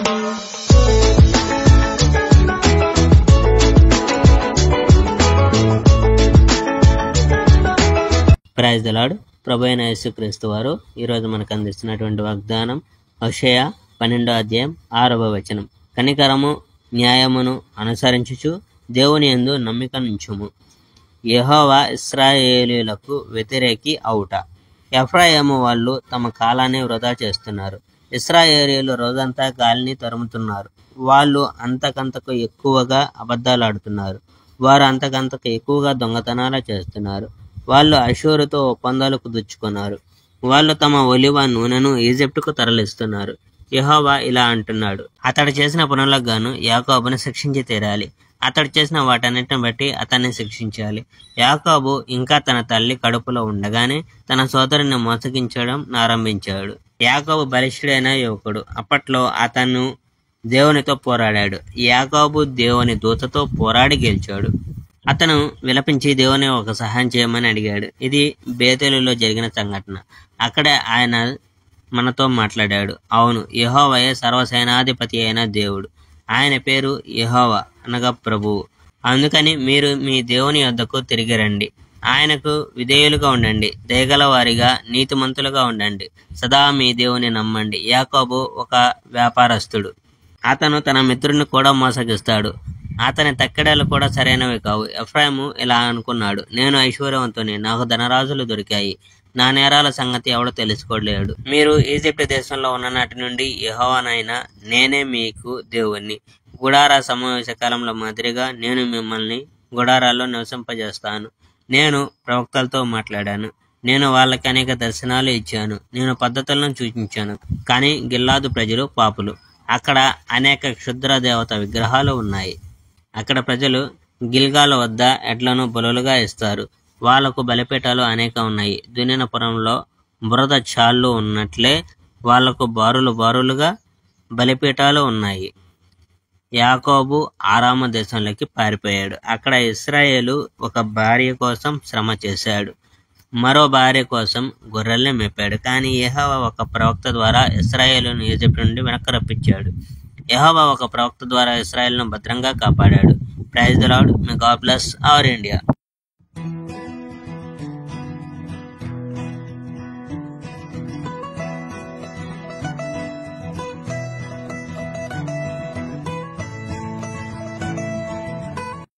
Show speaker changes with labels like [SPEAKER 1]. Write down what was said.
[SPEAKER 1] Praise the lord. ప్రభు అయిన యేసుక్రీస్తు వారు ఈరోజు మనకు అందిస్తున్నటువంటి వాగ్దానం హోషేయ 12వ అధ్యాయం 6వ వచనం. కనికరము న్యాయమును అనుసరించుచు దేవుని యందు నమ్మికనుంచుము. యెహోవా ఇశ్రాయేలీయులకు వ్యతిరేకి అవుట. ఎఫ్రాయిము వాళ్ళు తమ కాలాన్ని వృధా చేస్తున్నారు. ఇశ్రాయేలీయులు రోజంతా గాలిని తరుముతున్నారు. వాళ్ళు అంతకంతకు ఎక్కువగా అబద్ధాలాడుతున్నారు. వారు అంతకంతకు ఎక్కువగా దొంగతనాలు చేస్తున్నారు. వాళ్ళు అషూరుతో ఒప్పందాలు కుదుర్చుకున్నారు. వాళ్ళు తమ ఒలివ నూనెను ఈజిప్టుకు తరలిస్తున్నారు. యెహోవా ఇలా అంటున్నాడు, అతడు చేసిన పనులకు గాను యాకోబును శిక్షించి తీరాలి. అతడు చేసిన వాటన్నిటిని బట్టి అతన్ని శిక్షించాలి. యాకోబు ఇంకా తన తల్లి కడుపులో ఉండగానే తన సోదరుని మోసగించడం ఆరంభించాడు. యాకోబు బలిష్ఠుడైన యువకుడు. అప్పట్లో అతను దేవునితో పోరాడాడు. యాకోబు దేవుని దూతతో పోరాడి గెలిచాడు. అతను విలపించి దేవుని ఒక సహాయం చేయమని అడిగాడు. ఇది బేతేలులో జరిగిన సంఘటన. అక్కడే ఆయన మనతో మాట్లాడాడు. అవును, యెహోవాయే సర్వసేనాధిపతి అయిన దేవుడు. ఆయన పేరు యెహోవా అనగా ప్రభువు. అందుకని మీరు మీ దేవుని యొద్దకు తిరిగి రండి. ఆయనకు విధేయులుగా ఉండండి. దయగల వారిగా నీతిమంతులుగా ఉండండి. సదా మీ దేవుని నమ్మండి. యాకోబు ఒక వ్యాపారస్తుడు. అతను తన మిత్రుడిని కూడా మోసగిస్తాడు. అతని తక్కెడలు కూడా సరైనవి కావు. ఎఫ్రాయిము ఇలా అనుకున్నాడు, నేను ఐశ్వర్యవంతుని, నాకు ధనరాజులు దొరికాయి, నా నేరాల సంగతి ఎవడో తెలుసుకోలేడు. మీరు ఈజిప్ట్ దేశంలో ఉన్న నాటి నుండి యెహోవానైనా నేనే మీకు దేవుణ్ణి. గుడార సమావేశ కాలంలో మాదిరిగా నేను మిమ్మల్ని గుడారాల్లో నివసింపజేస్తాను. నేను ప్రవక్తలతో మాట్లాడాను. నేను వాళ్ళకి అనేక దర్శనాలు ఇచ్చాను. నేను పద్ధతులను సూచించాను. కానీ గిల్లాదు ప్రజలు పాపులు. అక్కడ అనేక క్షుద్ర దేవత విగ్రహాలు ఉన్నాయి. అక్కడ ప్రజలు గిల్గాల వద్ద ఎడ్లను బలులుగా ఇస్తారు. వాళ్లకు బలిపీఠాలు అనేక ఉన్నాయి. దున్నిన పురంలో బురద చాళ్ళు ఉన్నట్లే వాళ్లకు బారులుగా బలిపీఠాలు ఉన్నాయి. యాకోబు ఆరామ దేశంలోకి పారిపోయాడు. అక్కడ ఇశ్రాయేలు ఒక భార్య కోసం శ్రమ చేశాడు. మరో భార్య కోసం గొర్రెల్ని మేపాడు. కానీ యెహోవా ఒక ప్రవక్త ద్వారా ఇశ్రాయేలును ఈజిప్ట్ నుండి వెనక్కి రప్పించాడు. యెహోవా ఒక ప్రవక్త ద్వారా ఇశ్రాయేలును భద్రంగా కాపాడాడు. Praise the Lord. May God bless our India.